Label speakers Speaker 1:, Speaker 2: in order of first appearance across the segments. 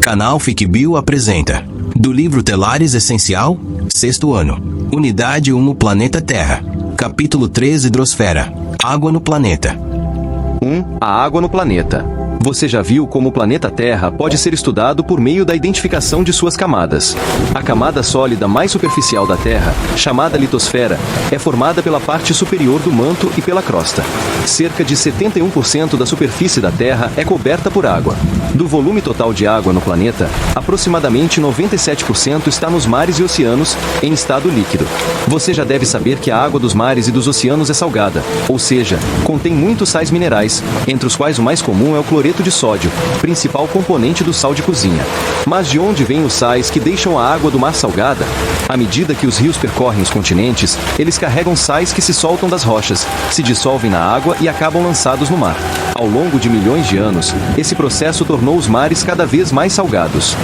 Speaker 1: Canal FICBio apresenta do livro Telares Essencial, 6º ano. Unidade 1 Planeta Terra. Capítulo 3 Hidrosfera. Água no planeta.
Speaker 2: 1. A água no planeta. Você já viu como o planeta Terra pode ser estudado por meio da identificação de suas camadas. A camada sólida mais superficial da Terra, chamada litosfera, é formada pela parte superior do manto e pela crosta. Cerca de 71% da superfície da Terra é coberta por água. Do volume total de água no planeta, aproximadamente 97% está nos mares e oceanos, em estado líquido. Você já deve saber que a água dos mares e dos oceanos é salgada, ou seja, contém muitos sais minerais, entre os quais o mais comum é o cloreto de sódio, principal componente do sal de cozinha. Mas de onde vêm os sais que deixam a água do mar salgada? À medida que os rios percorrem os continentes, eles carregam sais que se soltam das rochas, se dissolvem na água e acabam lançados no mar. Ao longo de milhões de anos, esse processo tornou os mares cada vez mais salgados.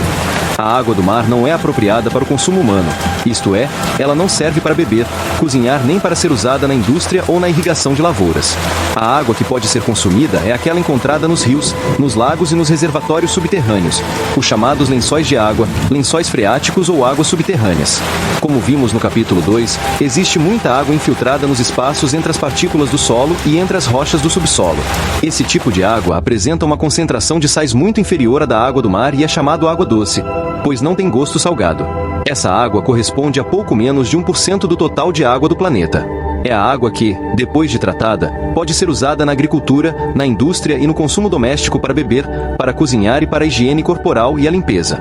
Speaker 2: A água do mar não é apropriada para o consumo humano, isto é, ela não serve para beber, cozinhar nem para ser usada na indústria ou na irrigação de lavouras. A água que pode ser consumida é aquela encontrada nos rios, nos lagos e nos reservatórios subterrâneos, os chamados lençóis de água, lençóis freáticos ou águas subterrâneas. Como vimos no capítulo 2, existe muita água infiltrada nos espaços entre as partículas do solo e entre as rochas do subsolo. Esse tipo de água apresenta uma concentração de sais muito inferior à da água do mar e é chamado água doce, pois não tem gosto salgado. Essa água corresponde a pouco menos de 1% do total de água do planeta. É a água que, depois de tratada, pode ser usada na agricultura, na indústria e no consumo doméstico para beber, para cozinhar e para a higiene corporal e a limpeza.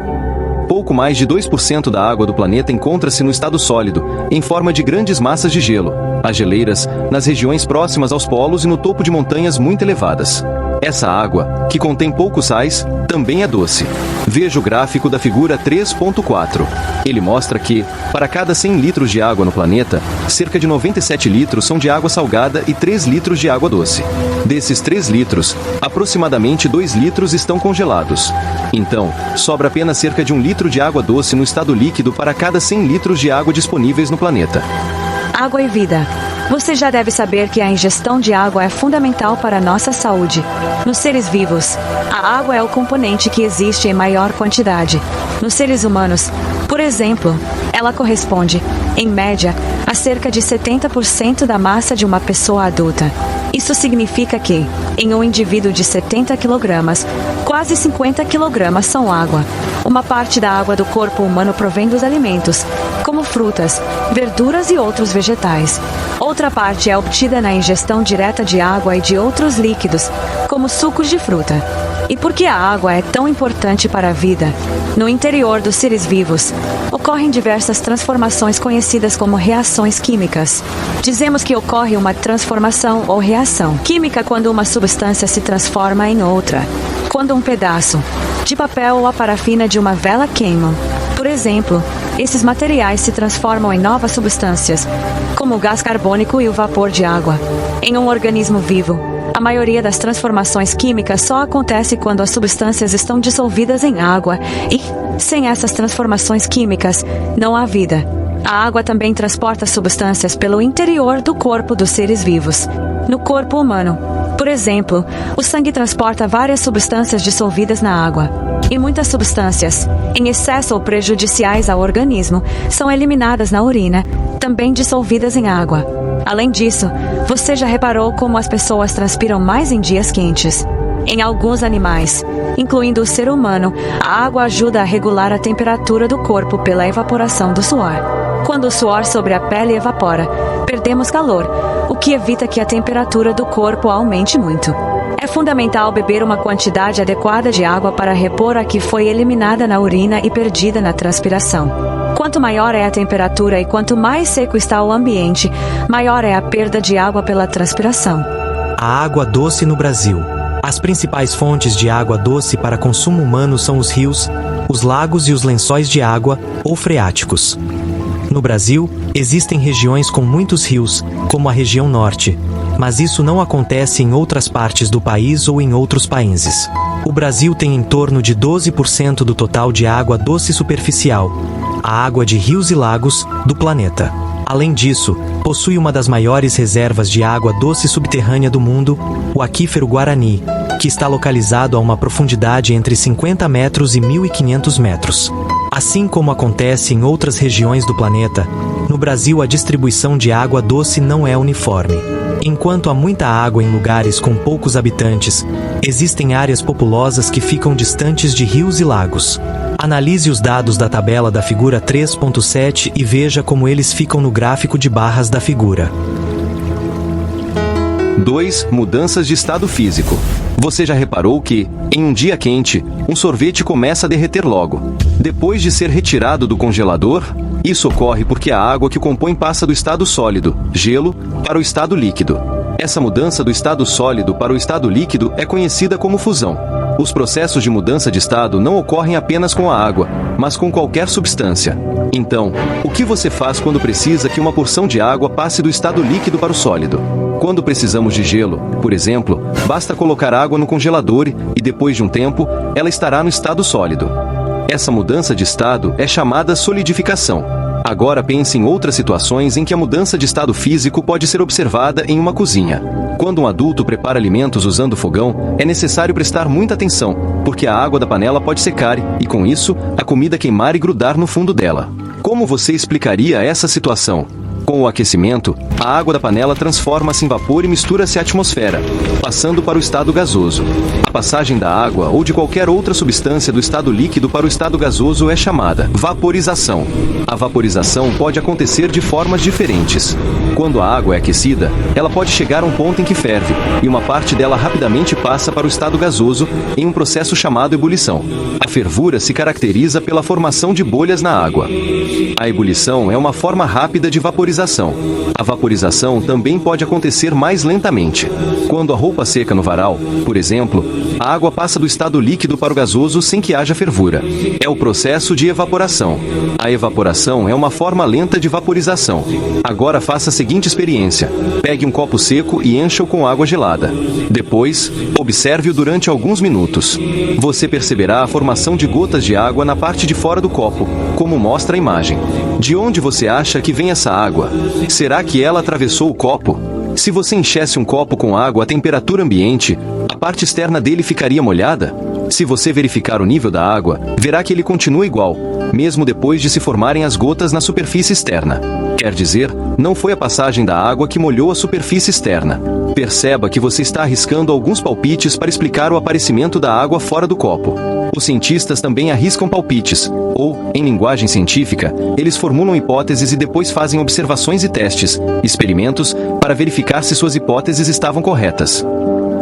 Speaker 2: Pouco mais de 2% da água do planeta encontra-se no estado sólido, em forma de grandes massas de gelo, as geleiras, nas regiões próximas aos polos e no topo de montanhas muito elevadas. Essa água, que contém poucos sais, também é doce. Veja o gráfico da figura 3.4. Ele mostra que, para cada 100 litros de água no planeta, cerca de 97 litros são de água salgada e 3 litros de água doce. Desses 3 litros, aproximadamente 2 litros estão congelados. Então, sobra apenas cerca de 1 litro de água doce no estado líquido para cada 100 litros de água disponíveis no planeta.
Speaker 3: Água e vida. Você já deve saber que a ingestão de água é fundamental para a nossa saúde. Nos seres vivos, a água é o componente que existe em maior quantidade. Nos seres humanos, por exemplo, ela corresponde, em média, a cerca de 70% da massa de uma pessoa adulta. Isso significa que, em um indivíduo de 70 kg, quase 50 kg são água. Uma parte da água do corpo humano provém dos alimentos, como frutas, verduras e outros vegetais. Outra parte é obtida na ingestão direta de água e de outros líquidos, como sucos de fruta. E por que a água é tão importante para a vida? No interior dos seres vivos, ocorrem diversas transformações conhecidas como reações químicas. Dizemos que ocorre uma transformação ou reação química quando uma substância se transforma em outra. Quando um pedaço de papel ou a parafina de uma vela queimam. Por exemplo, esses materiais se transformam em novas substâncias, como o gás carbônico e o vapor de água. Em um organismo vivo, a maioria das transformações químicas só acontece quando as substâncias estão dissolvidas em água e, sem essas transformações químicas, não há vida. A água também transporta substâncias pelo interior do corpo dos seres vivos. No corpo humano, por exemplo, o sangue transporta várias substâncias dissolvidas na água. E muitas substâncias, em excesso ou prejudiciais ao organismo, são eliminadas na urina, também dissolvidas em água. Além disso, você já reparou como as pessoas transpiram mais em dias quentes? Em alguns animais, incluindo o ser humano, a água ajuda a regular a temperatura do corpo pela evaporação do suor. Quando o suor sobre a pele evapora, perdemos calor, o que evita que a temperatura do corpo aumente muito. É fundamental beber uma quantidade adequada de água para repor a que foi eliminada na urina e perdida na transpiração. Quanto maior é a temperatura e quanto mais seco está o ambiente, maior é a perda de água pela transpiração.
Speaker 4: A água doce no Brasil. As principais fontes de água doce para consumo humano são os rios, os lagos e os lençóis de água, ou freáticos. No Brasil, existem regiões com muitos rios, como a região norte, mas isso não acontece em outras partes do país ou em outros países. O Brasil tem em torno de 12% do total de água doce superficial, a água de rios e lagos, do planeta. Além disso, possui uma das maiores reservas de água doce subterrânea do mundo, o aquífero Guarani, que está localizado a uma profundidade entre 50 metros e 1.500 metros. Assim como acontece em outras regiões do planeta, no Brasil a distribuição de água doce não é uniforme. Enquanto há muita água em lugares com poucos habitantes, existem áreas populosas que ficam distantes de rios e lagos. Analise os dados da tabela da figura 3.7 e veja como eles ficam no gráfico de barras da figura.
Speaker 2: 2. Mudanças de estado físico. Você já reparou que, em um dia quente, um sorvete começa a derreter logo, depois de ser retirado do congelador? Isso ocorre porque a água que o compõe passa do estado sólido, gelo, para o estado líquido. Essa mudança do estado sólido para o estado líquido é conhecida como fusão. Os processos de mudança de estado não ocorrem apenas com a água, mas com qualquer substância. Então, o que você faz quando precisa que uma porção de água passe do estado líquido para o sólido? Quando precisamos de gelo, por exemplo, basta colocar água no congelador e depois de um tempo, ela estará no estado sólido. Essa mudança de estado é chamada solidificação. Agora pense em outras situações em que a mudança de estado físico pode ser observada em uma cozinha. Quando um adulto prepara alimentos usando fogão, é necessário prestar muita atenção, porque a água da panela pode secar e, com isso, a comida queimar e grudar no fundo dela. Como você explicaria essa situação? Com o aquecimento, a água da panela transforma-se em vapor e mistura-se à atmosfera, passando para o estado gasoso. A passagem da água ou de qualquer outra substância do estado líquido para o estado gasoso é chamada vaporização. A vaporização pode acontecer de formas diferentes. Quando a água é aquecida, ela pode chegar a um ponto em que ferve, e uma parte dela rapidamente passa para o estado gasoso em um processo chamado ebulição. A fervura se caracteriza pela formação de bolhas na água. A ebulição é uma forma rápida de vaporização. A vaporização também pode acontecer mais lentamente. Quando a roupa seca no varal, por exemplo, a água passa do estado líquido para o gasoso sem que haja fervura. É o processo de evaporação. A evaporação é uma forma lenta de vaporização. Agora faça a seguinte experiência. Pegue um copo seco e encha-o com água gelada. Depois, observe-o durante alguns minutos. Você perceberá a formação de gotas de água na parte de fora do copo, como mostra a imagem. De onde você acha que vem essa água? Será que ela atravessou o copo? Se você enchesse um copo com água à temperatura ambiente, a parte externa dele ficaria molhada? Se você verificar o nível da água, verá que ele continua igual, mesmo depois de se formarem as gotas na superfície externa. Quer dizer, não foi a passagem da água que molhou a superfície externa. Perceba que você está arriscando alguns palpites para explicar o aparecimento da água fora do copo. Os cientistas também arriscam palpites, ou, em linguagem científica, eles formulam hipóteses e depois fazem observações e testes, experimentos, para verificar se suas hipóteses estavam corretas.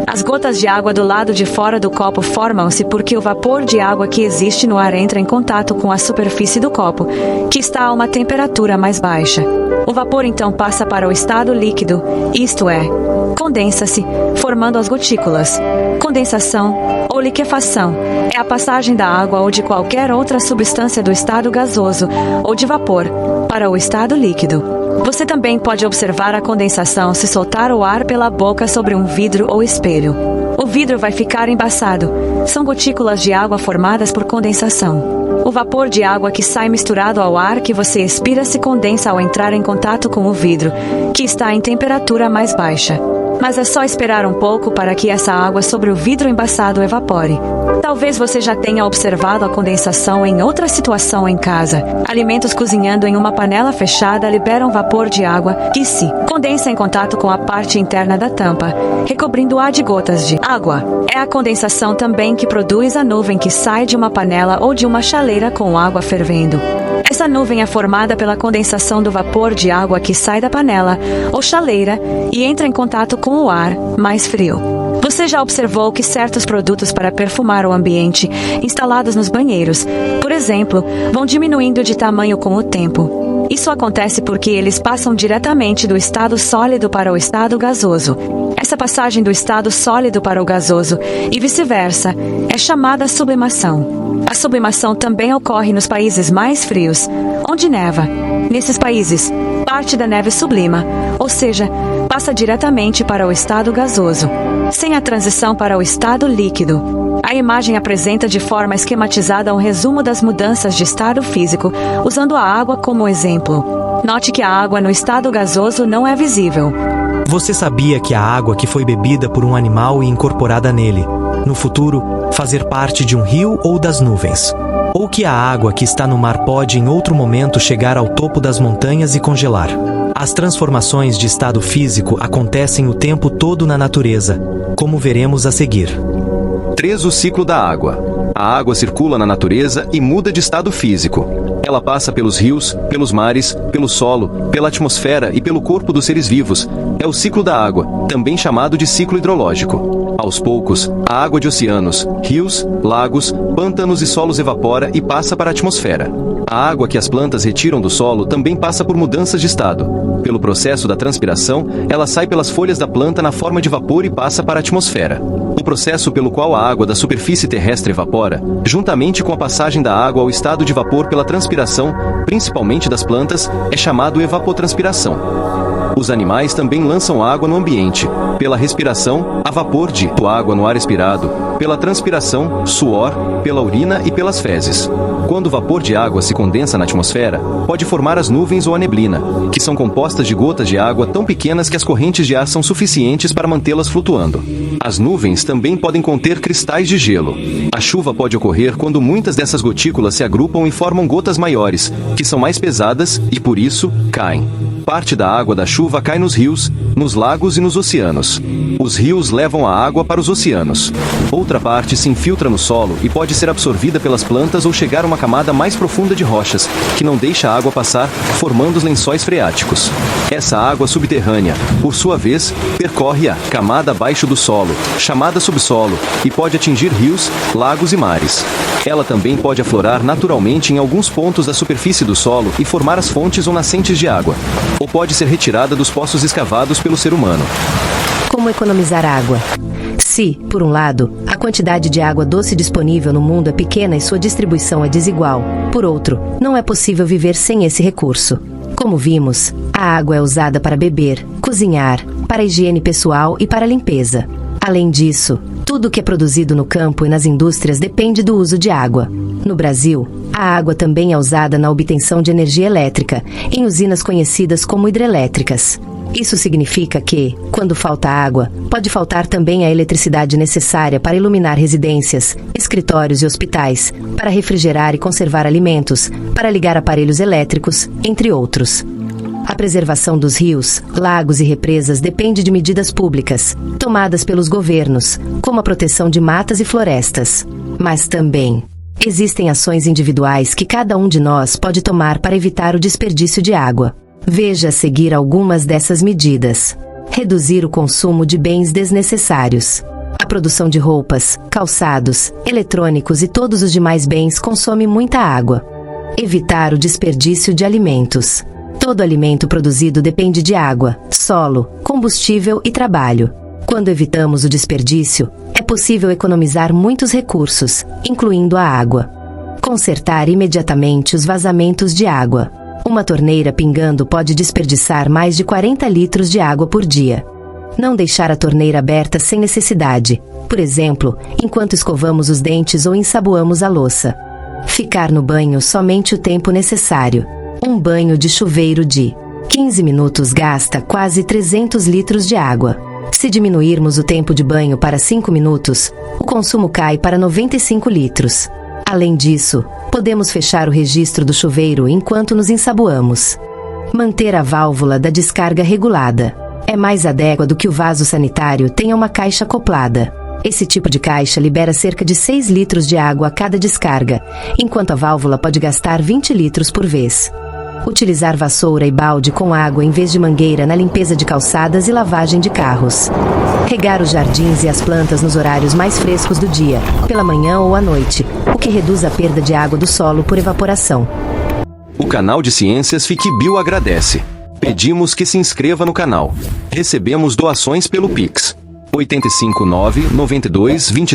Speaker 3: As gotas de água do lado de fora do copo formam-se porque o vapor de água que existe no ar entra em contato com a superfície do copo, que está a uma temperatura mais baixa. O vapor então passa para o estado líquido, isto é, condensa-se, formando as gotículas. Condensação, ou liquefação, é a passagem da água ou de qualquer outra substância do estado gasoso, ou de vapor, para o estado líquido. Você também pode observar a condensação se soltar o ar pela boca sobre um vidro ou espelho. O vidro vai ficar embaçado. São gotículas de água formadas por condensação. O vapor de água que sai misturado ao ar que você expira se condensa ao entrar em contato com o vidro, que está em temperatura mais baixa. Mas é só esperar um pouco para que essa água sobre o vidro embaçado evapore. Talvez você já tenha observado a condensação em outra situação em casa. Alimentos cozinhando em uma panela fechada liberam vapor de água que se condensa em contato com a parte interna da tampa, recobrindo-a de gotas de água. É a condensação também que produz a nuvem que sai de uma panela ou de uma chaleira com água fervendo. Essa nuvem é formada pela condensação do vapor de água que sai da panela ou chaleira e entra em contato com o ar mais frio. Você já observou que certos produtos para perfumar o ambiente, instalados nos banheiros, por exemplo, vão diminuindo de tamanho com o tempo? Isso acontece porque eles passam diretamente do estado sólido para o estado gasoso. Essa passagem do estado sólido para o gasoso e vice-versa é chamada sublimação. A sublimação também ocorre nos países mais frios, onde neva. Nesses países, parte da neve sublima, ou seja, passa diretamente para o estado gasoso, sem a transição para o estado líquido. A imagem apresenta de forma esquematizada um resumo das mudanças de estado físico, usando a água como exemplo. Note que a água no estado gasoso não é visível.
Speaker 4: Você sabia que a água que foi bebida por um animal e incorporada nele, no futuro, fazer parte de um rio ou das nuvens? Ou que a água que está no mar pode em outro momento chegar ao topo das montanhas e congelar? As transformações de estado físico acontecem o tempo todo na natureza, como veremos a seguir.
Speaker 2: 3. O ciclo da água. A água circula na natureza e muda de estado físico. Ela passa pelos rios, pelos mares, pelo solo, pela atmosfera e pelo corpo dos seres vivos. É o ciclo da água, também chamado de ciclo hidrológico. Aos poucos, a água de oceanos, rios, lagos, pântanos e solos evapora e passa para a atmosfera. A água que as plantas retiram do solo também passa por mudanças de estado. Pelo processo da transpiração, ela sai pelas folhas da planta na forma de vapor e passa para a atmosfera. O processo pelo qual a água da superfície terrestre evapora, juntamente com a passagem da água ao estado de vapor pela transpiração, principalmente das plantas, é chamado evapotranspiração. Os animais também lançam água no ambiente, pela respiração, a vapor de água no ar expirado, pela transpiração, suor, pela urina e pelas fezes. Quando o vapor de água se condensa na atmosfera, pode formar as nuvens ou a neblina, que são compostas de gotas de água tão pequenas que as correntes de ar são suficientes para mantê-las flutuando. As nuvens também podem conter cristais de gelo. A chuva pode ocorrer quando muitas dessas gotículas se agrupam e formam gotas maiores, que são mais pesadas e, por isso, caem. Parte da água da chuva cai nos rios, nos lagos e nos oceanos. Os rios levam a água para os oceanos. Outra parte se infiltra no solo e pode ser absorvida pelas plantas ou chegar a uma camada mais profunda de rochas, que não deixa a água passar, formando os lençóis freáticos. Essa água subterrânea, por sua vez, percorre a camada abaixo do solo, chamada subsolo, e pode atingir rios, lagos e mares. Ela também pode aflorar naturalmente em alguns pontos da superfície do solo e formar as fontes ou nascentes de água. Ou pode ser retirada dos poços escavados pelo ser humano.
Speaker 5: Como economizar água? Se, por um lado, a quantidade de água doce disponível no mundo é pequena e sua distribuição é desigual, por outro, não é possível viver sem esse recurso. Como vimos, a água é usada para beber, cozinhar, para higiene pessoal e para limpeza. Além disso, tudo que é produzido no campo e nas indústrias depende do uso de água. No Brasil, a água também é usada na obtenção de energia elétrica, em usinas conhecidas como hidrelétricas. Isso significa que, quando falta água, pode faltar também a eletricidade necessária para iluminar residências, escritórios e hospitais, para refrigerar e conservar alimentos, para ligar aparelhos elétricos, entre outros. A preservação dos rios, lagos e represas depende de medidas públicas, tomadas pelos governos, como a proteção de matas e florestas. Mas também existem ações individuais que cada um de nós pode tomar para evitar o desperdício de água. Veja a seguir algumas dessas medidas. Reduzir o consumo de bens desnecessários. A produção de roupas, calçados, eletrônicos e todos os demais bens consome muita água. Evitar o desperdício de alimentos. Todo alimento produzido depende de água, solo, combustível e trabalho. Quando evitamos o desperdício, é possível economizar muitos recursos, incluindo a água. Consertar imediatamente os vazamentos de água. Uma torneira pingando pode desperdiçar mais de 40 litros de água por dia. Não deixar a torneira aberta sem necessidade, por exemplo, enquanto escovamos os dentes ou ensaboamos a louça. Ficar no banho somente o tempo necessário. Um banho de chuveiro de 15 minutos gasta quase 300 litros de água. Se diminuirmos o tempo de banho para 5 minutos, o consumo cai para 95 litros. Além disso, podemos fechar o registro do chuveiro enquanto nos ensaboamos. Manter a válvula da descarga regulada. É mais adequado que o vaso sanitário tenha uma caixa acoplada. Esse tipo de caixa libera cerca de 6 litros de água a cada descarga, enquanto a válvula pode gastar 20 litros por vez. Utilizar vassoura e balde com água em vez de mangueira na limpeza de calçadas e lavagem de carros. Regar os jardins e as plantas nos horários mais frescos do dia, pela manhã ou à noite, o que reduz a perda de água do solo por evaporação.
Speaker 2: O canal de Ciências FIC-Bio agradece. Pedimos que se inscreva no canal. Recebemos doações pelo Pix. 859 92 23